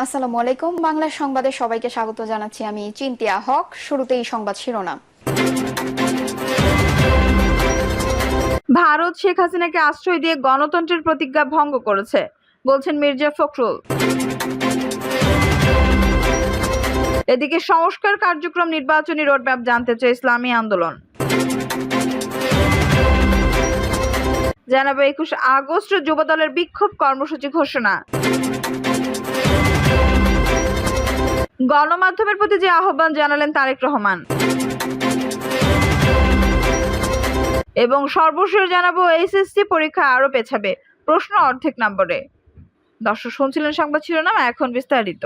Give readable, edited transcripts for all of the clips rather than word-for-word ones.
আসসালামু আলাইকুম। বাংলা সংবাদে সবাইকে স্বাগত জানাচ্ছি। আমি চিন্তিয়া হক। শুরুতেই সংবাদ শিরোনাম। ভারত শেখ হাসিনাকে আশ্রয় দিয়ে গণতন্ত্রের প্রতিজ্ঞা ভঙ্গ করেছে, বলছেন মির্জা ফখরুল। এদিকে সংস্কার কার্যক্রম নির্বাচনী রোডম্যাপ জানতে চেয়ে ইসলামী আন্দোলন। জানাবো 21 আগস্ট যুবদলের বিক্ষোভ কর্মসূচি ঘোষণা। গণমাধ্যমের প্রতি যে আহ্বান জানালেন তারেক রহমান। এবং সর্বশেষ জানাবো এইচএসসি পরীক্ষা আরো পেছাবে, প্রশ্ন অর্ধেক নম্বরে। দর্শক শুনছিলেন সংবাদ শিরোনাম, এখন বিস্তারিত।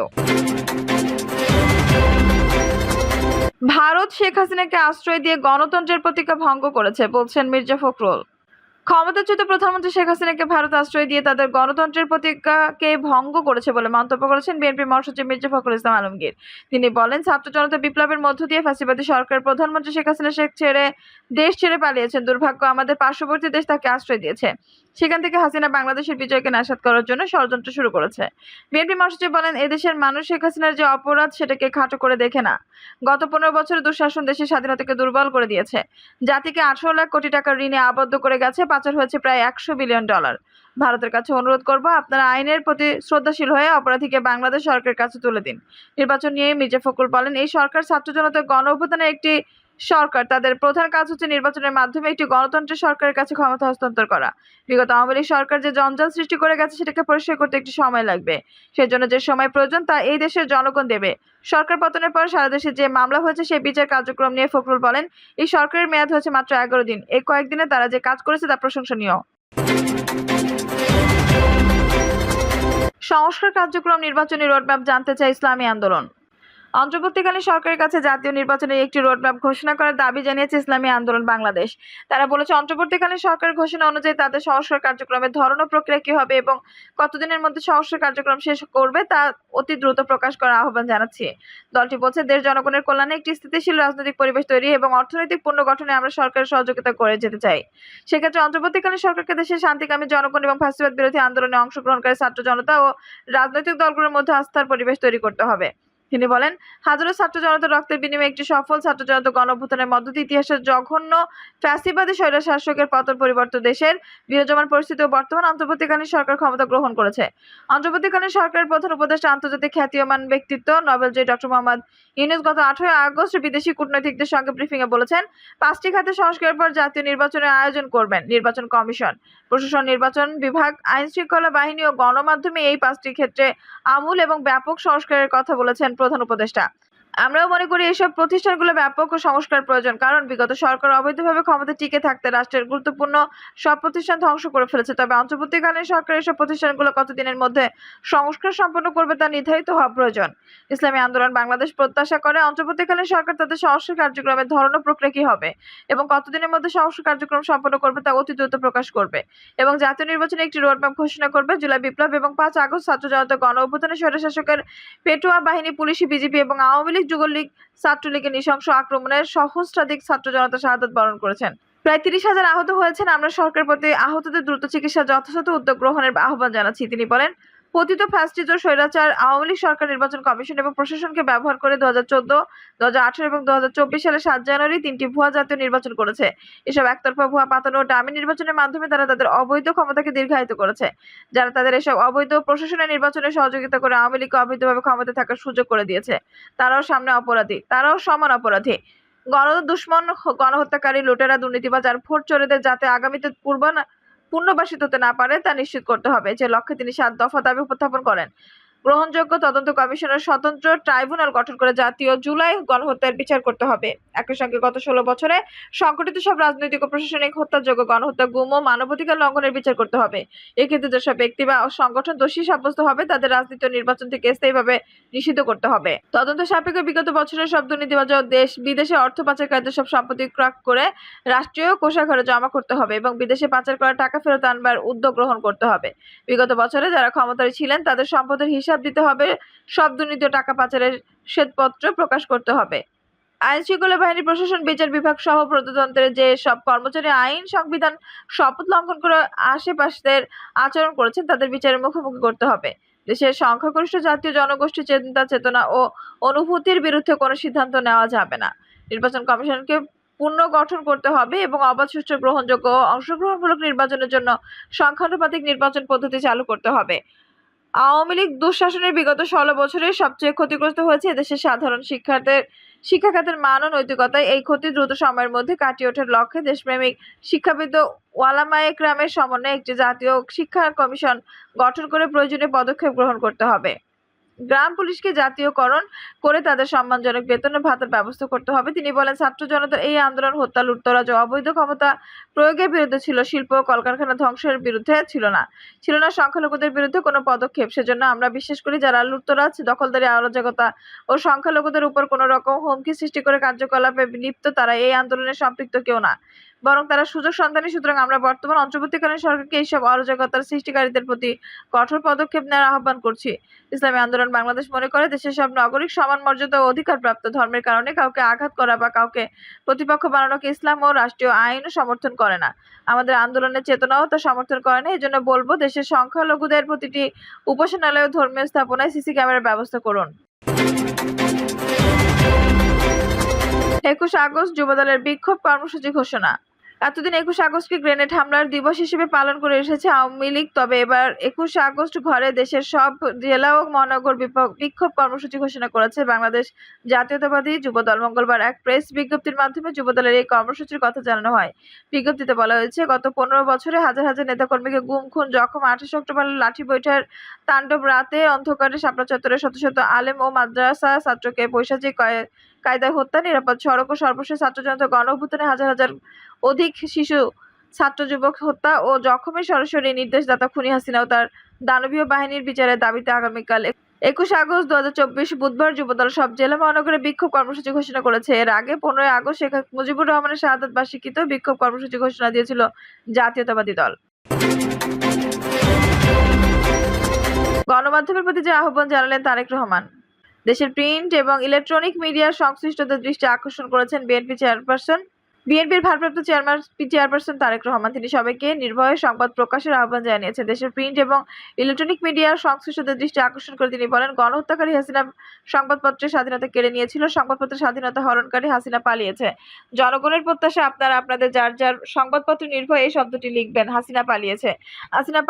ভারত শেখ হাসিনাকে আশ্রয় দিয়ে গণতন্ত্রের প্রতিজ্ঞা ভঙ্গ করেছে, বলছেন মির্জা ফখরুল। ক্ষমতাচ্যুত প্রধানমন্ত্রী শেখ হাসিনাকে ভারত আশ্রয় দিয়ে তাদের গণতন্ত্রের প্রতিজ্ঞাকে ভঙ্গ করেছে বলে মন্তব্য করেছেন বিএনপি মহাসচিব মির্জা ফখরুল ইসলাম আলমগীর। তিনি বলেন, ছাত্র জনতা বিপ্লবের মধ্য দিয়ে ফ্যাসিবাদী সরকার প্রধানমন্ত্রী শেখ হাসিনা দেশ ছেড়ে পালিয়েছেন। দুর্ভাগ্য, আমাদের পার্শ্ববর্তী দেশ তাকে আশ্রয় দিয়েছে। সেখান থেকে হাসিনা বাংলাদেশের বিজয়কে নাশাত করার জন্য ষড়যন্ত্র শুরু করেছে। বিএনপি মহাসচিব বলেন, এদেশের মানুষ শেখ হাসিনার যে অপরাধ সেটাকে খাটো করে দেখে না। গত 15 বছরের দুঃশাসন দেশের স্বাধীনতাকে দুর্বল করে দিয়েছে। জাতিকে 18 লাখ কোটি টাকার ঋণে আবদ্ধ করে গেছে। পাচার হয়েছে প্রায় $100 বিলিয়ন। ভারতের কাছে অনুরোধ করব, আপনারা আইনের প্রতি শ্রদ্ধাশীল হয়ে অপরাধীকে বাংলাদেশ সরকারের কাছে তুলে দিন। নির্বাচন নিয়ে মির্জা ফখরুল বলেন, এই সরকার ছাত্র জনতার গণ অভ্যুত্থানের একটি সরকার। তাদের প্রধান কাজ হচ্ছে নির্বাচনের মাধ্যমে একটি গণতন্ত্রের সরকারের কাছে ক্ষমতা হস্তান্তর করা। বিগত আওয়ামী লীগ সরকার যে জঞ্জাল সৃষ্টি করে গেছে সেটাকে পরিষ্কার করতে একটু সময় লাগবে। সেজন্য যে সময় প্রয়োজন তা এই দেশের জনগণ দেবে। সরকার পতনের পর সারা দেশে যে মামলা হয়েছে সেই বিচার কার্যক্রম নিয়ে ফখরুল বলেন, এই সরকারের মেয়াদ হয়েছে মাত্র 11 দিন। এই কয়েকদিনে তারা যে কাজ করেছে তা প্রশংসনীয়। সংস্কার কার্যক্রম নির্বাচনী রোডম্যাপ জানতে চায় ইসলামী আন্দোলন। অন্তর্বর্তীকালীন সরকারের কাছে জাতীয় নির্বাচনের একটি রোডম্যাপ ঘোষণা করার দাবি জানিয়েছে ইসলামী আন্দোলন বাংলাদেশ। তারা বলেছে, অন্তর্বর্তীকালীন সরকারের ঘোষণা অনুযায়ী তাদের সংস্কার কার্যক্রমের ধরন ও প্রক্রিয়া কি হবে এবং কতদিনের মধ্যে সংস্কার কার্যক্রম শেষ করবে তা অতি দ্রুত প্রকাশ করার আহ্বান জানাচ্ছি। দলটি বলছে, দেশ জনগণের কল্যাণে একটি স্থিতিশীল রাজনৈতিক পরিবেশ তৈরি এবং অর্থনৈতিক পুনর্গঠনে আমরা সরকারের সহযোগিতা করে যেতে চাই। সেক্ষেত্রে অন্তর্বর্তীকালীন সরকারকে দেশের শান্তিকামী জনগণ এবং ফ্যাসিবাদ বিরোধী আন্দোলনে অংশগ্রহণকারী ছাত্র জনতা ও রাজনৈতিক দলগুলোর মধ্যে আস্থার পরিবেশ তৈরি করতে হবে। তিনি বলেন, হাজারো ছাত্র জনতার রক্তের বিনিময়ে একটি সফল ছাত্র জনতা গণ অভ্যুত্থানের মধ্য দিয়ে ইতিহাসের জঘন্য ফ্যাসিবাদী স্বৈরশাসকের পতন পরিবর্তন দেশের বিরাজমান পরিস্থিতি ও বর্তমান অন্তর্বর্তীকালীন সরকার ক্ষমতা গ্রহণ করেছে। অন্তর্বর্তীকালীন সরকারের প্রধান উপদেষ্টা আন্তর্জাতিক খ্যাতিমান ব্যক্তিত্ব নোবেলজয়ী ডক্টর মোহাম্মদ ইউনূস গত 18 আগস্ট বিদেশি কূটনৈতিকদের সঙ্গে ব্রিফিংয়ে বলেছেন, 5টি খাতে সংস্কারের পর জাতীয় নির্বাচনের আয়োজন করবেন নির্বাচন কমিশন, প্রশাসন, নির্বাচন বিভাগ, আইন শৃঙ্খলা বাহিনী ও গণমাধ্যমে। এই 5টি ক্ষেত্রে আমূল এবং ব্যাপক সংস্কারের কথা বলেছেন প্রধান উপদেষ্টা। আমরাও মনে করি এসব প্রতিষ্ঠানগুলো ব্যাপক ও সংস্কার প্রয়োজন, কারণ বিগত সরকার অবৈধভাবে ক্ষমতা টিকে থাকতে রাষ্ট্রের গুরুত্বপূর্ণ সব প্রতিষ্ঠান ধ্বংস করে ফেলেছে। তবে অন্তর্বর্তীকালীন সরকার এসব প্রতিষ্ঠানগুলো কতদিনের মধ্যে সংস্কার সম্পন্ন করবে তা নির্ধারিত হওয়া প্রয়োজন। ইসলামী আন্দোলন বাংলাদেশ প্রত্যাশা করে, অন্তর্বর্তীকালীন সরকার তাদের সংস্কার কার্যক্রমের ধরন ও প্রক্রিয়া কি হবে এবং কতদিনের মধ্যে সংস্কার কার্যক্রম সম্পন্ন করবে তা অতি দ্রুত প্রকাশ করবে এবং জাতীয় নির্বাচনে একটি রোডম্যাপ ঘোষণা করবে। জুলাই বিপ্লব এবং 5 আগস্ট ছাত্র জনতা গণ অভ্যুত্থানের স্বৈরশাসকের পেটুয়া বাহিনী, পুলিশি, বিজেপি এবং আওয়ামী লীগ, যুবলীগ, ছাত্রলীগের নৃশংস আক্রমণের সহস্রাধিক ছাত্র জনতা শাহাদাত বরণ করেছেন। প্রায় 30,000 আহত হয়েছেন। আমরা সরকারের প্রতি আহতদের দ্রুত চিকিৎসার যথাযথ উদ্যোগ গ্রহণের আহ্বান জানাচ্ছি। তিনি বলেন, পতিত ফ্যাসিস্ট ও স্বৈরাচার আওয়ামী লীগ সরকার নির্বাচন কমিশন এবং প্রশাসনকে ব্যবহার করে 2014, 2018 এবং 2024 সালে 7 জানুয়ারি 3টি ভুয়া জাতীয় নির্বাচন করেছে। এসব একতরফা, ভুয়া, পাতানো ও ডামি নির্বাচনের মাধ্যমে তারা তাদের অবৈধ ক্ষমতাকে দীর্ঘায়িত করেছে। যারা তাদের এসব অবৈধ প্রশাসনের নির্বাচনে সহযোগিতা করে আওয়ামী লীগকে অবৈধভাবে ক্ষমতায় থাকার সুযোগ করে দিয়েছে, তারাও সামনে অপরাধী, তারাও সমান অপরাধী। গণদুশ্মন, গণহত্যাকারী, লুটেরা, দুর্নীতিবাজ আর ভোট চোরেদের যাতে আগামীতে পুনর্বাসিত হতে না পারে তা নিশ্চিত করতে হবে। যে লক্ষ্যে তিনি 7 দফা দাবি উপস্থাপন করেন। গ্রহণযোগ্য তদন্ত কমিশনের স্বতন্ত্র ট্রাইব্যুনাল গঠন করে জাতীয় জুলাই গণহত্যার বিচার করতে হবে। একই সঙ্গে গত 16 বছরে সংঘটিত সব রাজনৈতিক ও প্রশাসনিক হত্যাযোগ্য গণহত্যা, গুম ও মানবাধিকার লঙ্ঘনের বিচার করতে হবে। এক্ষেত্রে যেসব ব্যক্তি বা সংগঠন দোষী সাব্যস্ত হবে তাদের রাজনীতি ও নির্বাচন থেকে স্থায়ীভাবে নিষিদ্ধ করতে হবে। তদন্ত সাপেক্ষে বিগত বছরের সব দুর্নীতিবাজ ও দেশ বিদেশে অর্থ পাচারকারীদের সব সম্পত্তি ক্রাক করে রাষ্ট্রীয় কোষাগারে জমা করতে হবে এবং বিদেশে পাচার করা টাকা ফেরত আনবার উদ্যোগ গ্রহণ করতে হবে। বিগত বছরে যারা ক্ষমতায় ছিলেন তাদের সম্পদের হিসাব দিতে হবে। সব দুর্নীতি ও টাকা পাচারের শ্বেতপত্র প্রকাশ করতে হবে। আইন শৃঙ্খলা বাহিনী, প্রশাসন, বিচার বিভাগ সহ প্রজাতন্ত্রের যে সব কর্মচারী আইন সংবিধান শপথ লঙ্ঘন করে আশেপাশের আচরণ করেছেন তাদের বিচারের মুখোমুখি করতে হবে। দেশের সংখ্যাগরিষ্ঠ জাতীয় জনগোষ্ঠীর চিন্তা চেতনা ও অনুভূতির বিরুদ্ধে কোনো সিদ্ধান্ত নেওয়া যাবে না। নির্বাচন কমিশনকে পুনর্গঠন করতে হবে এবং অবাধ, সুষ্ঠু, গ্রহণযোগ্য ও অংশগ্রহণমূলক নির্বাচনের জন্য সংখ্যানুপাতিক নির্বাচন পদ্ধতি চালু করতে হবে। আওয়ামী লীগ দুঃশাসনের বিগত 16 বছরে সবচেয়ে ক্ষতিগ্রস্ত হয়েছে এদেশের সাধারণ শিক্ষা খাতের মান ও নৈতিকতায়। এই ক্ষতি দ্রুত সময়ের মধ্যে কাটিয়ে ওঠার লক্ষ্যে দেশপ্রেমিক শিক্ষাবিদ ও ওলামায়ে কেরামের সমন্বয়ে একটি জাতীয় শিক্ষা কমিশন গঠন করে প্রয়োজনীয় পদক্ষেপ গ্রহণ করতে হবে। গ্রাম পুলিশকে জাতীয়করণ করে তাদের সম্মানজনক বেতন ও ভাতার ব্যবস্থা করতে হবে। তিনি বলেন, ছাত্র জনতার এই আন্দোলন হত্যা, লুটতরাজ ও অবৈধ ক্ষমতা প্রয়োগের বিরুদ্ধে ছিল, শিল্প ও কলকারখানা ধ্বংসের বিরুদ্ধে ছিল না সংখ্যালঘুদের বিরুদ্ধে কোনো পদক্ষেপ। সেজন্য আমরা বিশ্বাস করি, যারা লুটতরাজ, দখলদারি, অরাজকতা ও সংখ্যালঘুদের উপর কোনো রকম হুমকি সৃষ্টি করে কার্যকলাপে লিপ্ত, তারা এই আন্দোলনে সম্পৃক্ত কেউ না, বরং তারা সুযোগ সন্ধানী। সুতরাং আমরা বর্তমান অন্তর্বর্তীকালীন সরকারকে এইসব অরাজকতার সৃষ্টিকারীদের প্রতি কঠোর পদক্ষেপ নেওয়ার আহ্বান করছি। ইসলামী আন্দোলন বাংলাদেশ মনে করে, দেশের সব নাগরিক সমান মর্যাদা ও অধিকারপ্রাপ্ত। ধর্মের কারণে কাউকে আঘাত করা বা কাউকে প্রতিপক্ষ বানানোকে ইসলাম ও রাষ্ট্রীয় আইনও সমর্থন করে না। আমাদের আন্দোলনের চেতনাও তা সমর্থন করে না। এজন্য বলবো, দেশের সংখ্যালঘুদের প্রতিটি উপাসনালয় ও ধর্মীয় স্থাপনায় সিসি ক্যামেরার ব্যবস্থা করুন। 21 আগস্ট যুবদলের বিক্ষোভ কর্মসূচি ঘোষণা। এতদিন 21 আগস্টকে গ্রেনেড হামলার দিবস হিসেবে পালন করে এসেছে আওয়ামী লীগ। তবে এবার 21 আগস্ট ঘরে দেশের সব জেলা ও মহানগর বিক্ষোভ কর্মসূচি ঘোষণা করেছে বাংলাদেশ জাতীয়তাবাদী যুবদল। মঙ্গলবার এক প্রেস বিজ্ঞপ্তির মাধ্যমে যুবদলের এই কর্মসূচির কথা জানানো হয়। বিজ্ঞপ্তিতে বলা হয়েছে, গত 15 বছরে হাজার হাজার নেতাকর্মীকে গুম, খুন, জখম, 28 অক্টোবর লাঠি বৈঠার তাণ্ডব, রাতে অন্ধকারে শাপলা চত্বরে শত শত আলেম ও মাদ্রাসা ছাত্রকে পৈশাচিক কায়দায় হত্যা, নিরাপদ সড়ক ও সর্বশেষ ছাত্র জনতা গণ অভ্যুত্থানে হাজার হাজার অধিক শিশু, ছাত্র, যুবক হত্যা ও জখমের সরাসরি নির্দেশদাতা খুনি হাসিনা ও তার দানবীয় বাহিনীর বিচারের দাবিতে আগামীকাল 21 আগস্ট 2024 বুধবার যুবদল সব জেলা মহানগরে বিক্ষোভ কর্মসূচি ঘোষণা করেছে। এর আগে 15 আগস্ট শেখ মুজিবুর রহমানের শাহাদাত বার্ষিকীতে বিক্ষোভ কর্মসূচি ঘোষণা দিয়েছিল জাতীয়তাবাদী দল। গণমাধ্যমের প্রতি যে আহ্বান জানালেন তারেক রহমান। দেশের প্রিন্ট এবং ইলেকট্রনিক মিডিয়ার সংশ্লিষ্টদের দৃষ্টি আকর্ষণ করেছেন বিএনপির ভারপ্রাপ্ত চেয়ারপারসন তারেক রহমান। তিনি সবাইকে নির্ভয়ে সংবাদ প্রকাশের আহ্বান জানিয়েছেন। দেশের প্রিন্ট এবং ইলেকট্রনিক মিডিয়ার সংশ্লিষ্টদের দৃষ্টি আকর্ষণ করে তিনি বলেন, গণহত্যাকারী হাসিনা সংবাদপত্রের স্বাধীনতা কেড়ে নিয়েছিল, সংবাদপত্রের স্বাধীনতা হরণকারী হাসিনা পালিয়েছে। জনগণের প্রত্যাশা, আপনারা আপনাদের যার যার সংবাদপত্র নির্ভয়ে এই শব্দটি লিখবেন, হাসিনা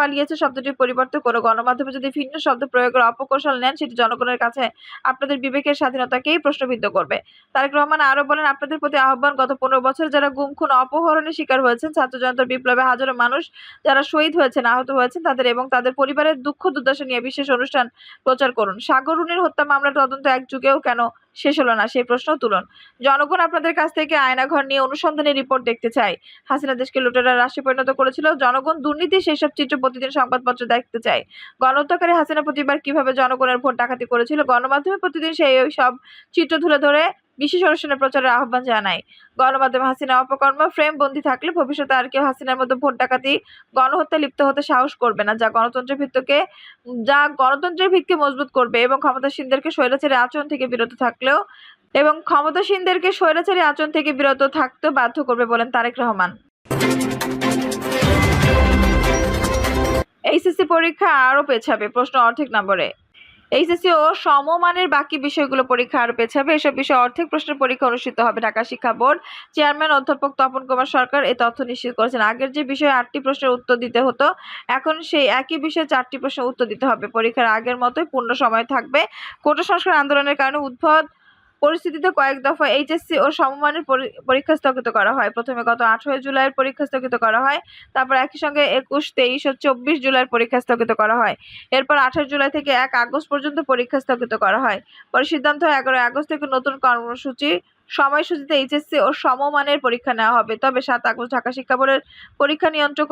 পালিয়েছে শব্দটির পরিবর্তে কোনো গণমাধ্যমে যদি ভিন্ন শব্দ প্রয়োগের অপকৌশল নেন, সেটি জনগণের কাছে আপনাদের বিবেকের স্বাধীনতাকেই প্রশ্নবিদ্ধ করবে। তারেক রহমান আরো বলেন, আপনাদের প্রতি আহ্বান, গত 15 বছর যারা গুম, খুন, অপহরণের শিকার হয়েছেন, ছাত্র জনতার বিপ্লবে হাজারো মানুষ যারা শহীদ হয়েছেন, আহত হয়েছেন, তাদের এবং তাদের পরিবারের দুঃখ দুর্দশা নিয়ে বিশেষ অনুষ্ঠান প্রচার করুন। সাগর রুনির হত্যা মামলার তদন্ত এক যুগেও কেন শেষ হলো না, সেই প্রশ্ন তুলুন। জনগণ আপনাদের কাছ থেকে আয়নাঘর নিয়ে অনুসন্ধানী রিপোর্ট দেখতে চায়। হাসিনা দেশকে লুটেরা রাষ্ট্রে পরিণত করেছিল, জনগণ দুর্নীতি সেসব চিত্র প্রতিদিন সংবাদপত্র দেখতে চায়। গণহত্যাকারী হাসিনা প্রতিবার কিভাবে জনগণের ভোট ডাকাতি করেছিল, গণমাধ্যমে প্রতিদিন সেই সব চিত্র তুলে ধরে বিশেষ অনুষ্ঠানে প্রচারের আহ্বান জানায়। গণমাধ্যমে হাসিনা অপকর্ম ফ্রেম বন্দী থাকলে ভবিষ্যতে আর কেউ হাসিনার মতো ভোট ডাকাতি, গণহত্যা লিপ্ত হতে সাহস করবে না, যা গণতন্ত্রের ভিতকে মজবুত করবে এবং ক্ষমতাসীনদেরকে স্বৈরাচারী আচরণ থেকে বিরত থাকতেও বাধ্য করবে বলেন তারেক রহমান। এইচএসসি পরীক্ষা আরো পেছাবে, প্রশ্ন অর্ধেক নম্বরে। এইচএসসি ও সমমানের বাকি বিষয়গুলো পরীক্ষা আরো পেছাবে। এসব বিষয়ে অর্ধেক প্রশ্নের পরীক্ষা অনুষ্ঠিত হবে। ঢাকা শিক্ষা বোর্ড চেয়ারম্যান অধ্যাপক তপন কুমার সরকার এই তথ্য নিশ্চিত করেছেন। আগের যে বিষয়ে 8টি প্রশ্নের উত্তর দিতে হতো, এখন সেই একই বিষয়ে 4টি প্রশ্নের উত্তর দিতে হবে। পরীক্ষার আগের মতোই পূর্ণ সময় থাকবে। কোটা সংস্কার আন্দোলনের কারণে উদ্ভব পরিস্থিতিতে কয়েক দফা এইচএসসি ও সমমানের পরীক্ষা স্থগিত করা হয়। প্রথমে গত 18 জুলাইয়ের পরীক্ষা স্থগিত করা হয়, তারপর একই সঙ্গে 21, 23 ও 24 জুলাইয়ের পরীক্ষা স্থগিত করা হয়। এরপর 28 জুলাই থেকে 1 আগস্ট পর্যন্ত পরীক্ষা স্থগিত করা হয়। পরে সিদ্ধান্ত হয় 11 আগস্ট থেকে নতুন সময়সূচিতে এইচএসসি ও সমমানের পরীক্ষা নেওয়া হবে। তবে 7 আগস্ট ঢাকা শিক্ষা বোর্ডের পরীক্ষা নিয়ন্ত্রক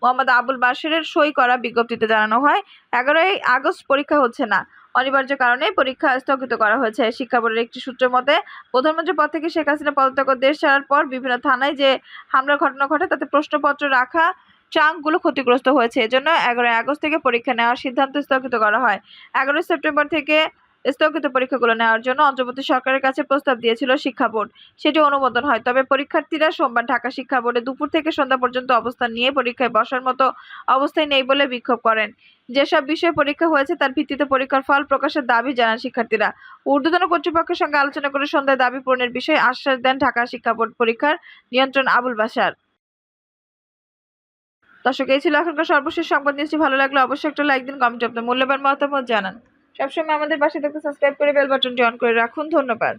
মোহাম্মদ আবুল বাশিরের সই করা বিজ্ঞপ্তিতে জানানো হয়, 11 আগস্ট পরীক্ষা হচ্ছে না, অনিবার্য কারণে পরীক্ষা স্থগিত করা হয়েছে। শিক্ষা বোর্ডের একটি সূত্রের মতে, প্রধানমন্ত্রীর পদ থেকে শেখ হাসিনা পদত্যাগ ও দেশ ছাড়ার পর বিভিন্ন থানায় যে হামলার ঘটনা ঘটে, তাতে প্রশ্নপত্র রাখা ট্রাঙ্কগুলো ক্ষতিগ্রস্ত হয়েছে। এজন্য 11 আগস্ট থেকে পরীক্ষা নেওয়ার সিদ্ধান্ত স্থগিত করা হয়। 11 সেপ্টেম্বর থেকে স্থগিত পরীক্ষাগুলো নেওয়ার জন্য অন্তর্বর্তী সরকারের কাছে প্রস্তাব দিয়েছিল শিক্ষা বোর্ড। সেটি অনুমোদন হয়, তবে পরীক্ষার্থীরা সোমবার ঢাকা শিক্ষা বোর্ডে দুপুর থেকে সন্ধ্যা পর্যন্ত অবস্থান নিয়ে পরীক্ষায় বসার মতো অবস্থায় নেই বলে বিক্ষোভ করেন। যেসব বিষয়ে পরীক্ষা হয়েছে তার ভিত্তিতে পরীক্ষার ফল প্রকাশের দাবি জানান শিক্ষার্থীরা। ঊর্ধ্বতন কর্তৃপক্ষের সঙ্গে আলোচনা করে সন্ধ্যায় দাবি পূরণের বিষয়ে আশ্বাস দেন ঢাকা শিক্ষা বোর্ড পরীক্ষার নিয়ন্ত্রণ আবুল বাশার। দর্শক, এই ছিল এখনকার সর্বশেষ সংবাদ। নিউজটি ভালো লাগলে অবশ্যই একটা লাইক দিন, কমেন্টে আপনার মূল্যবান মতামত জানান। সবসময় আমাদের পাশে থাকতে সাবস্ক্রাইব করে বেল বাটনটি অন করে রাখুন। ধন্যবাদ।